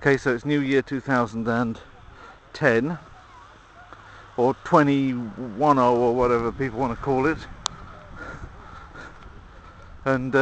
Okay, so it's New Year 2010 or 21 or whatever people want to call it, and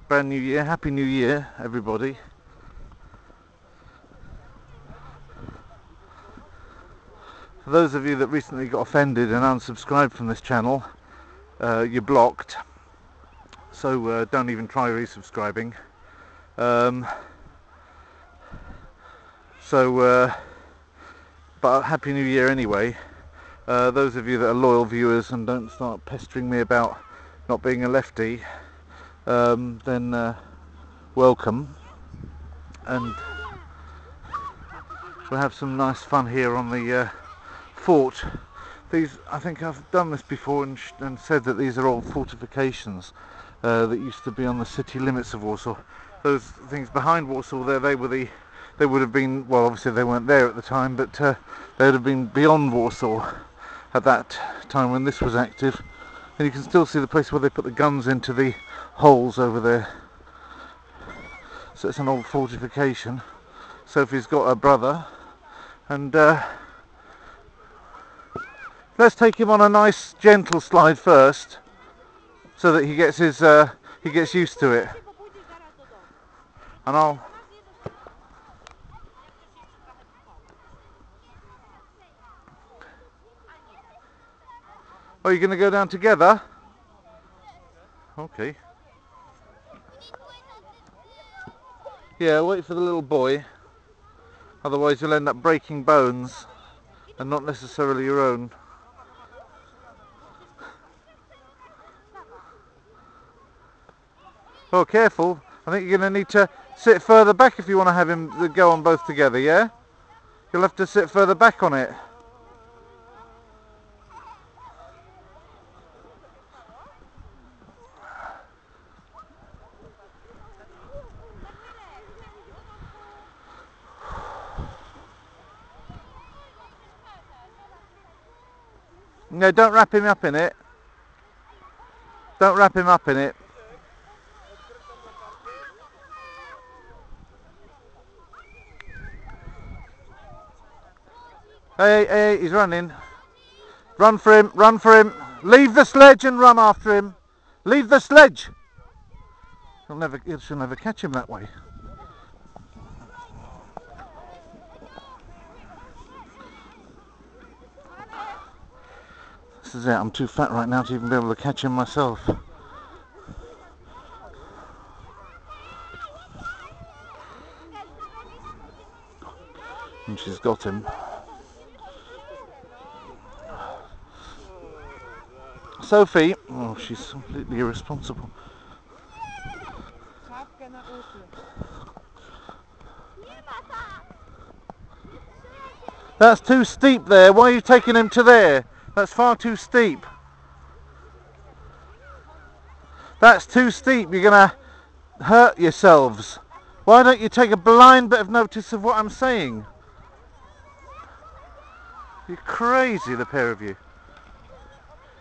brand new year, happy new year everybody. For those of you that recently got offended and unsubscribed from this channel, you're blocked, so don't even try resubscribing. But happy new year anyway. Those of you that are loyal viewers and don't start pestering me about not being a lefty, then welcome, and we'll have some nice fun here on the fort. These, I think I've done this before and said that these are old fortifications that used to be on the city limits of Warsaw. Those things behind Warsaw there, they would have been, well, obviously they weren't there at the time, but they would have been beyond Warsaw at that time when this was active. And you can still see the place where they put the guns into the holes over there. So it's an old fortification. Sophie's got her brother, and let's take him on a nice gentle slide first, so that he gets his he gets used to it. And oh, you're going to go down together? Okay. Yeah, wait for the little boy. Otherwise you'll end up breaking bones, and not necessarily your own. Oh, careful. I think you're going to need to sit further back if you want to have him go on both together, yeah? You'll have to sit further back on it. No, don't wrap him up in it. Don't wrap him up in it. Hey, hey, he's running. Run for him, run for him. Leave the sledge and run after him. Leave the sledge. She'll never catch him that way. This is it, I'm too fat right now to even be able to catch him myself. And she's got him. Sophie, oh, she's completely irresponsible. That's too steep there. Why are you taking him to there? That's far too steep. That's too steep. You're going to hurt yourselves. Why don't you take a blind bit of notice of what I'm saying? You're crazy, the pair of you.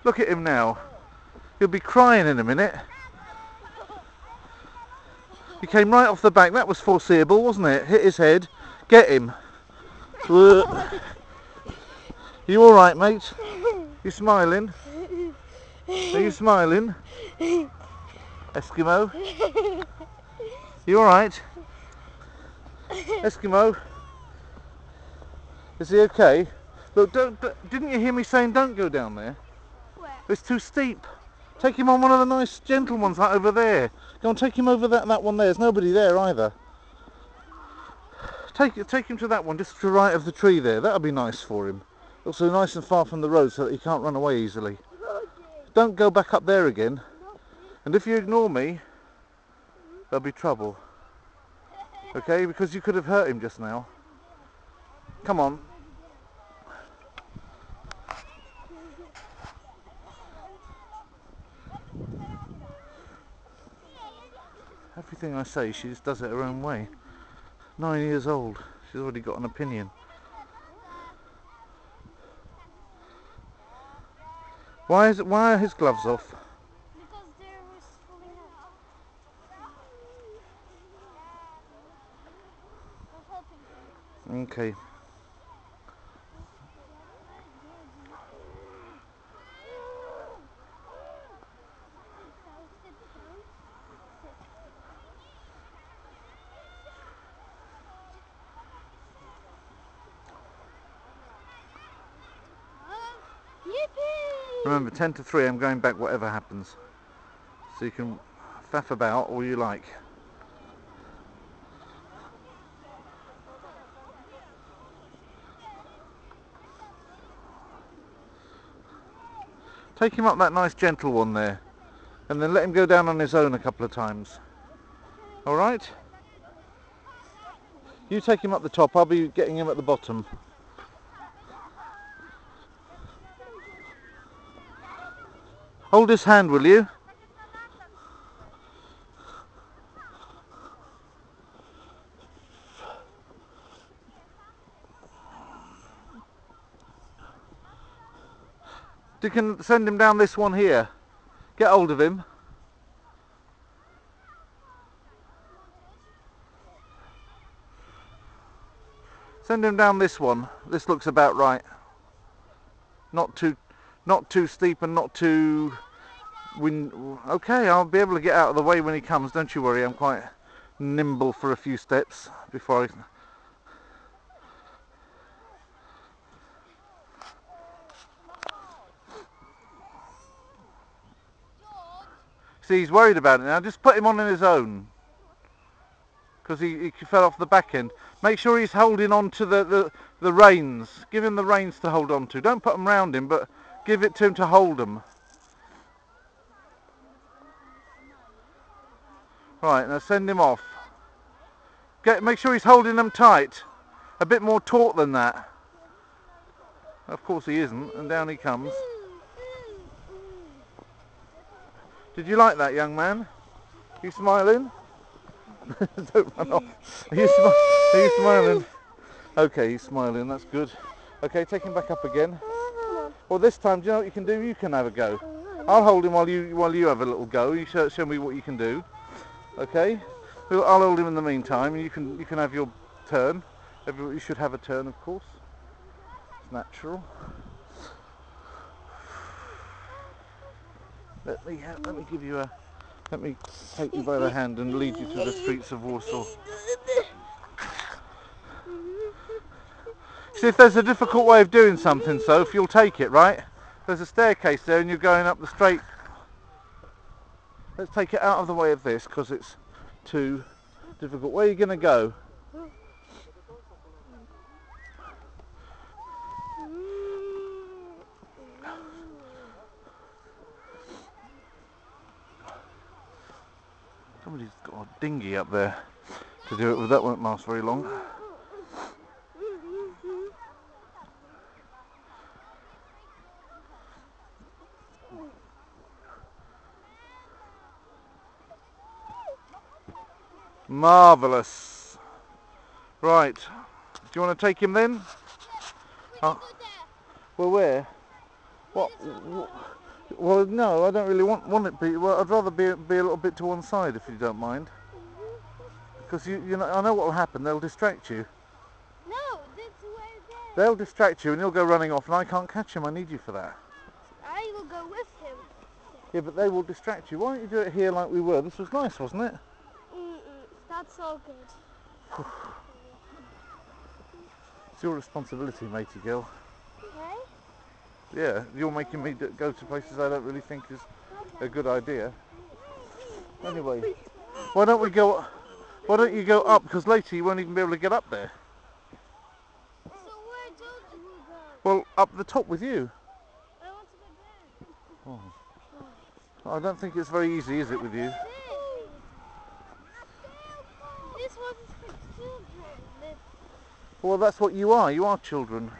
Look at him now. He'll be crying in a minute. He came right off the back. That was foreseeable, wasn't it? Hit his head. Get him. You alright, mate? You smiling? Are you smiling? Eskimo? You alright? Eskimo? Is he okay? Look, didn't you hear me saying don't go down there? Where? It's too steep. Take him on one of the nice gentle ones, like over there. Go and take him over that one there. There's nobody there either. Take him to that one, just to the right of the tree there. That'll be nice for him. Also nice and far from the road so that he can't run away easily. Don't go back up there again. And if you ignore me, there'll be trouble. Okay? Because you could have hurt him just now. Come on. Everything I say, she just does it her own way. 9 years old. She's already got an opinion. Why are his gloves off? Because there was falling out. Okay. Remember, 10 to 3, I'm going back whatever happens. So you can faff about all you like. Take him up that nice gentle one there, and then let him go down on his own a couple of times. Alright? You take him up the top, I'll be getting him at the bottom. Hold his hand, will you? You can send him down this one here. Get hold of him. Send him down this one. This looks about right. Not too steep and not too okay, I'll be able to get out of the way when he comes, don't you worry. I'm quite nimble for a few steps before I... See, he's worried about it now. Just put him on his own, because he fell off the back end. Make sure he's holding on to the reins. Give him the reins to hold on to. Don't put them round him, but give it to him to hold them. Right, now send him off. Make sure he's holding them tight. A bit more taut than that. Of course he isn't, and down he comes. Did you like that, young man? Are you smiling? Don't run off. Are you smiling? Okay, he's smiling, that's good. Okay, take him back up again. Well, this time, do you know what you can do? You can have a go. I'll hold him while you have a little go. You show me what you can do. Okay? I'll hold him in the meantime, and you can have your turn. You should have a turn, of course. It's natural. Let me take you by the hand and lead you through the streets of Warsaw. See, if there's a difficult way of doing something, so if you'll take it, right? There's a staircase there and you're going up the straight. Let's take it out of the way of this because it's too difficult. Where are you going to go? Somebody's got a dinghy up there to do it with. That won't last very long. Marvellous. Right. Do you want to take him then? Oh. Well, where? What? Well, no, I don't really want it to be. Well, I'd rather be a little bit to one side if you don't mind. Because you know, I know what will happen. They'll distract you. No, that's where they're. They'll distract you and you'll go running off and I can't catch him. I need you for that. I will go with him. Yeah, but they will distract you. Why don't you do it here like we were? This was nice, wasn't it? That's all good. It's your responsibility, matey girl. Okay? Yeah, you're making me go to places I don't really think is a good idea. Anyway, why don't you go up? Because later you won't even be able to get up there. So where don't you go? Well, up the top with you. I want to go there. Oh. I don't think it's very easy, is it, with you? This wasn't for children. Well, that's what you are. You are children.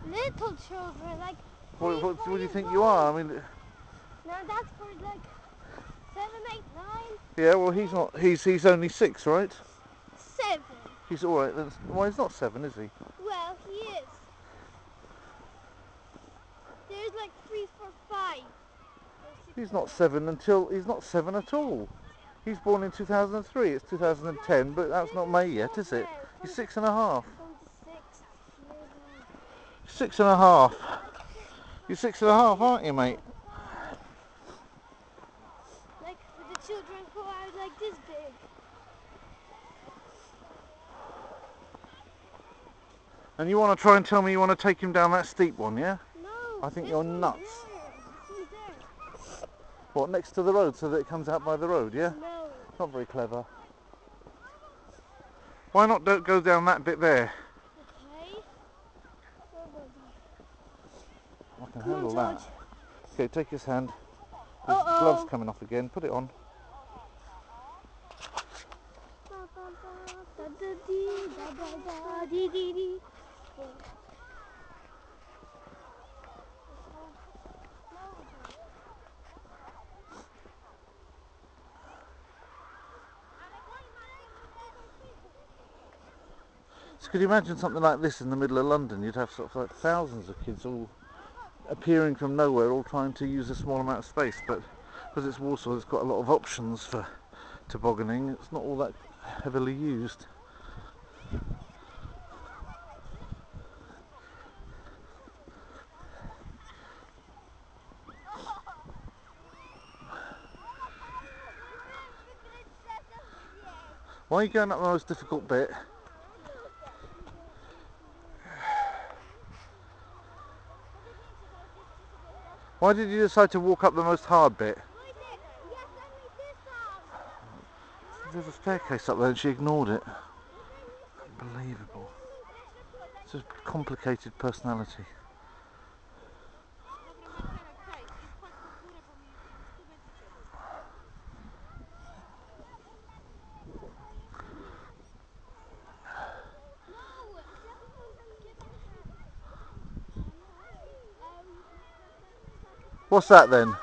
Little children, like. What do you think you are? I mean. No, that's for like 7, 8, 9. Yeah, well, he's not. He's only 6, right? 7. He's all right. Well, he's not 7, is he? Well, he is. There's like 3, 4, 5. He's not 7 until he's not 7 at all. He's born in 2003. It's 2010, but that's not May yet, is it? He's 6 and a half. 6.5. You're 6.5, aren't you, mate? Like for the children who are like this big. And you want to try and tell me you want to take him down that steep one, yeah? No. I think this you're one nuts. There. This one there. What, next to the road so that it comes out by the road, yeah? No. Not very clever. Why not don't go down that bit there? Okay. I can Come on, handle George. that. Okay, take his hand. His Uh-oh. glove's coming off again. Put it on. So could you imagine something like this in the middle of London? You'd have sort of like thousands of kids all appearing from nowhere, all trying to use a small amount of space. But because it's Warsaw, there's got a lot of options for tobogganing. It's not all that heavily used. Why are you going up the most difficult bit? Why did you decide to walk up the most hard bit? There's a staircase up there and she ignored it. Unbelievable. It's a complicated personality. What's that then?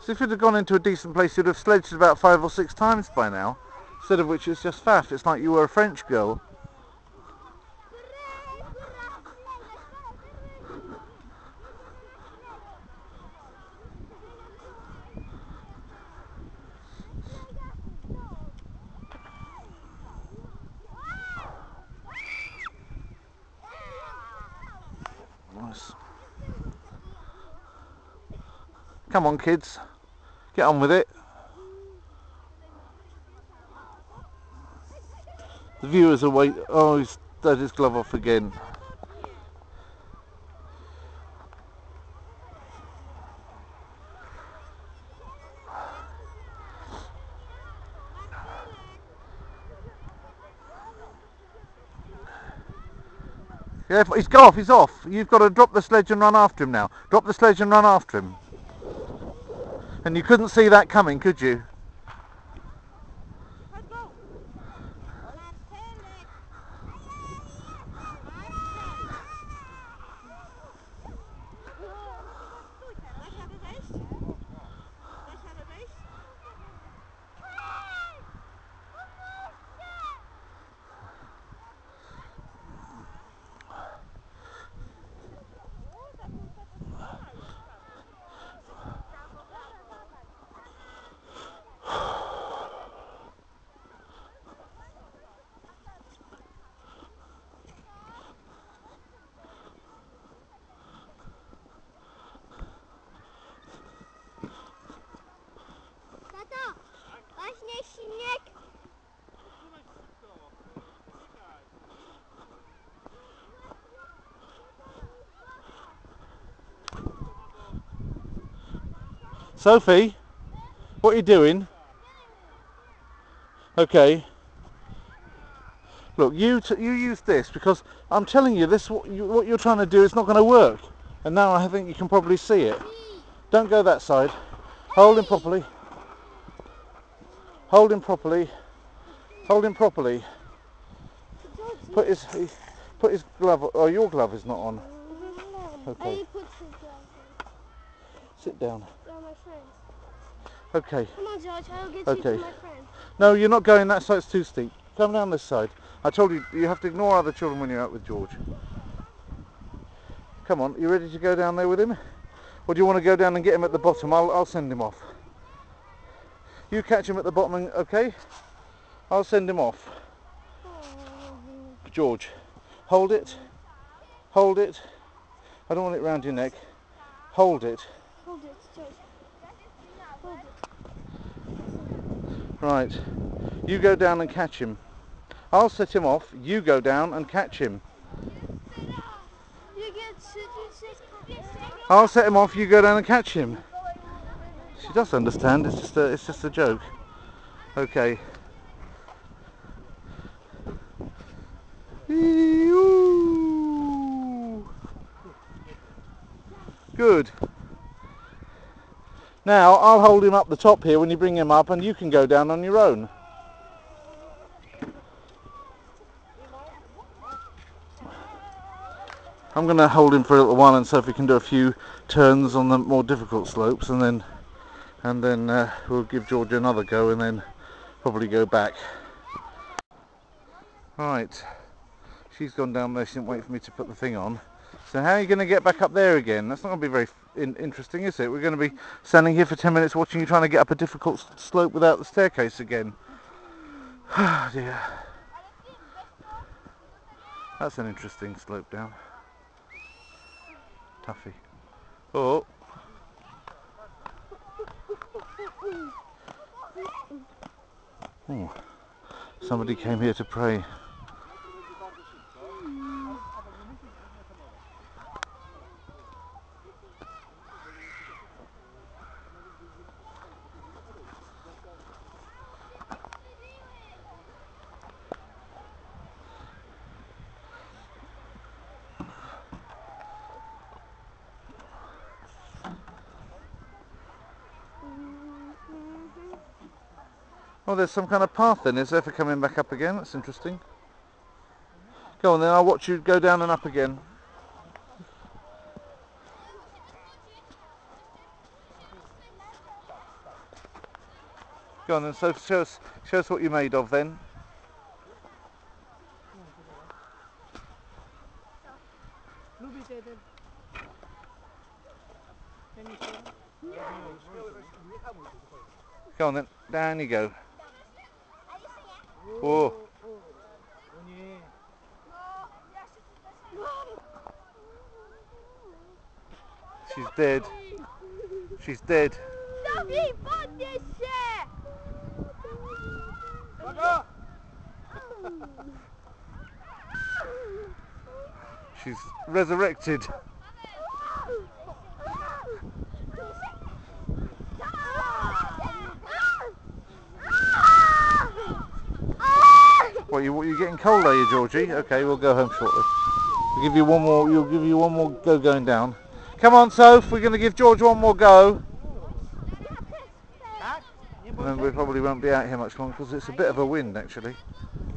So if you'd have gone into a decent place, you'd have sledged about 5 or 6 times by now. Instead of which it's just faff. It's like you were a French girl. Nice. Come on, kids. Get on with it. The viewers are waiting. Oh, he's had his glove off again. Yeah, he's got off, he's off. You've got to drop the sledge and run after him now. Drop the sledge and run after him. And you couldn't see that coming, could you? Tato, właśnie śnieg. Sophie, what are you doing? Okay. Look, you use this because I'm telling you, this what you're trying to do is not going to work. And now I think you can probably see it. Don't go that side. Hold him properly. Hold him properly. Hold him properly. Put his glove. Oh, your glove is not on. Okay. Sit down. My friend. Okay. Come on, George. I'll get Okay. you to my friend. No, you're not going that side. It's too steep. Come down this side. I told you, you have to ignore other children when you're out with George. Come on, you ready to go down there with him? Or do you want to go down and get him at the bottom? I'll send him off. You catch him at the bottom, and, okay? I'll send him off. George, hold it. Hold it. I don't want it round your neck. Hold it. Hold it, George. Hold it. Right. You go down and catch him. I'll set him off. You go down and catch him. I'll set him off. You go down and catch him. She does understand. It's just a joke. Okay. Good. Now I'll hold him up the top here when you bring him up, and you can go down on your own. I'm going to hold him for a little while and see if we can do a few turns on the more difficult slopes, and then we'll give George another go, and then probably go back. Right, she's gone down there. She didn't wait for me to put the thing on. So how are you going to get back up there again? That's not going to be very interesting, is it? We're going to be standing here for 10 minutes watching you trying to get up a difficult slope without the staircase again. Oh dear. That's an interesting slope down. Tuffy. Oh. Oh. Somebody came here to pray. Oh, there's some kind of path then, is there, for coming back up again? That's interesting. Go on then, I'll watch you go down and up again. Go on then, so show us what you're made of then. Go on then, down you go. Whoa. She's dead. She's dead. She's resurrected. What, you're getting cold, are you, Georgie? Okay, we'll go home shortly. We'll give you one more. You'll give you one more go going down. Come on, Soph. We're going to give George one more go. And then we probably won't be out here much longer because it's a bit of a wind, actually.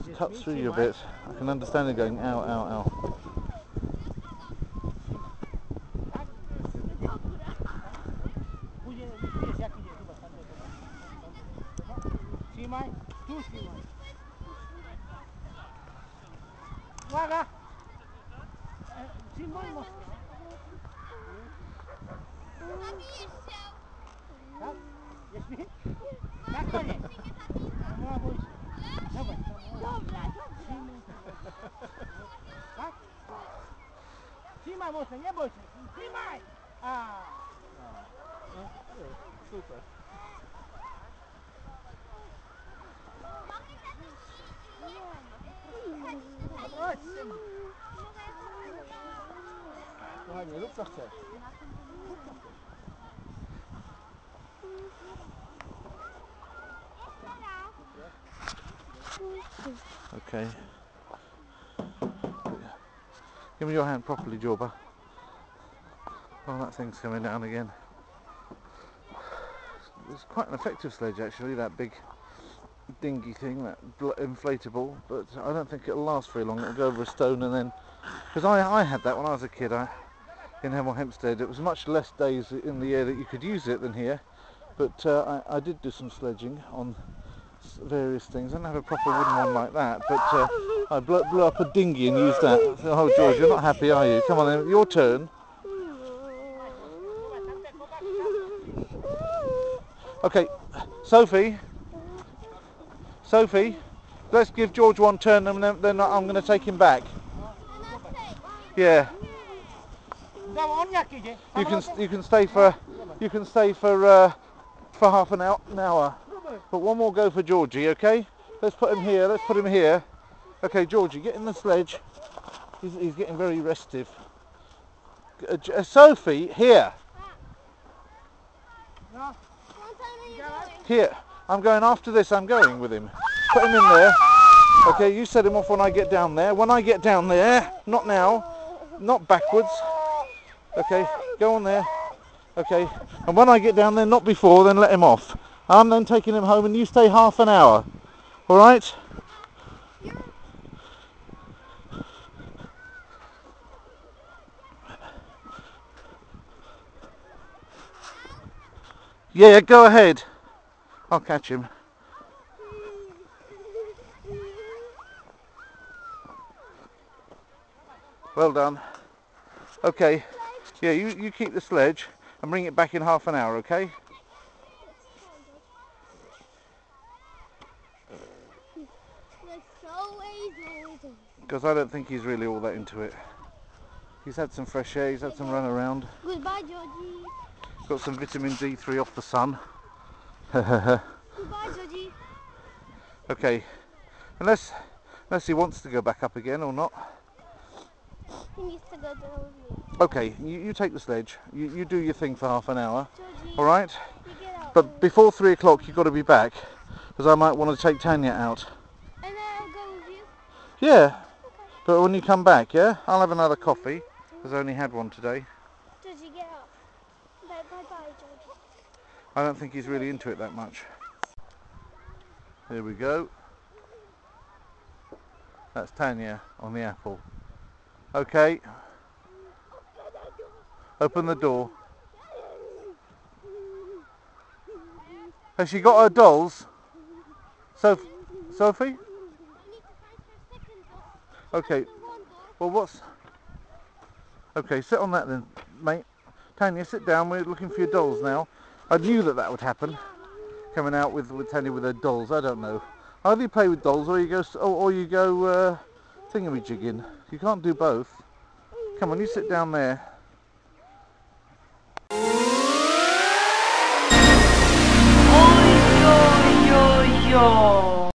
It cuts through you a bit. I can understand it going ow, ow, ow. Trzymaj mocno, nie bój się, trzymaj! Super. Kochanie, rób co chcesz. Okay. Give me your hand properly, Jorba. Oh, that thing's coming down again. It's quite an effective sledge, actually, that big dinghy thing, that inflatable, but I don't think it'll last very long. It'll go over a stone and then... Because I had that when I was a kid in Hemel Hempstead. It was much less days in the year that you could use it than here, but I did do some sledging on various things. I don't have a proper wooden one like that, but I blew up a dinghy and used that. I said, oh George, you're not happy, are you? Come on then, your turn. Okay, Sophie, Sophie, let's give George one turn and then I'm going to take him back. Yeah. You can stay for half an hour. But one more go for Georgie, okay? Let's put him here. Let's put him here. Okay, Georgie, get in the sledge. He's getting very restive. Sophie, here. Here. I'm going after this. I'm going with him. Put him in there. Okay, you set him off when I get down there. When I get down there, not now, not backwards. Okay, go on there. Okay, and when I get down there, not before, then let him off. I'm then taking him home and you stay half an hour. Alright? Yeah, go ahead. I'll catch him. Well done. Okay. Yeah, you keep the sledge and bring it back in half an hour, okay? Because I don't think he's really all that into it. He's had some fresh air, he's had some run around. Goodbye, Georgie. Got some vitamin D3 off the sun. Goodbye, Georgie. Okay, unless he wants to go back up again or not. He needs to go down with me. Okay, you take the sledge. You do your thing for half an hour. Georgie, all right? you get out. But before 3 o'clock you've got to be back, because I might want to take Tanya out. And then I'll go with you? Yeah, Okay. but when you come back, yeah? I'll have another coffee, because I only had one today. Georgie, get out. Bye, Georgie. I don't think he's really into it that much. There we go. That's Tanya on the apple. Okay. Open the door. Has she got her dolls? Sophie? I need to find her second dog. Okay. Well, what's... Okay, sit on that then, mate. Tanya, sit down. We're looking for your dolls now. I knew that would happen. Coming out with Tanya with her dolls. I don't know. Either you play with dolls or you go thingamajiggy. You can't do both. Come on, you sit down there. Oi, oi, oi, oi.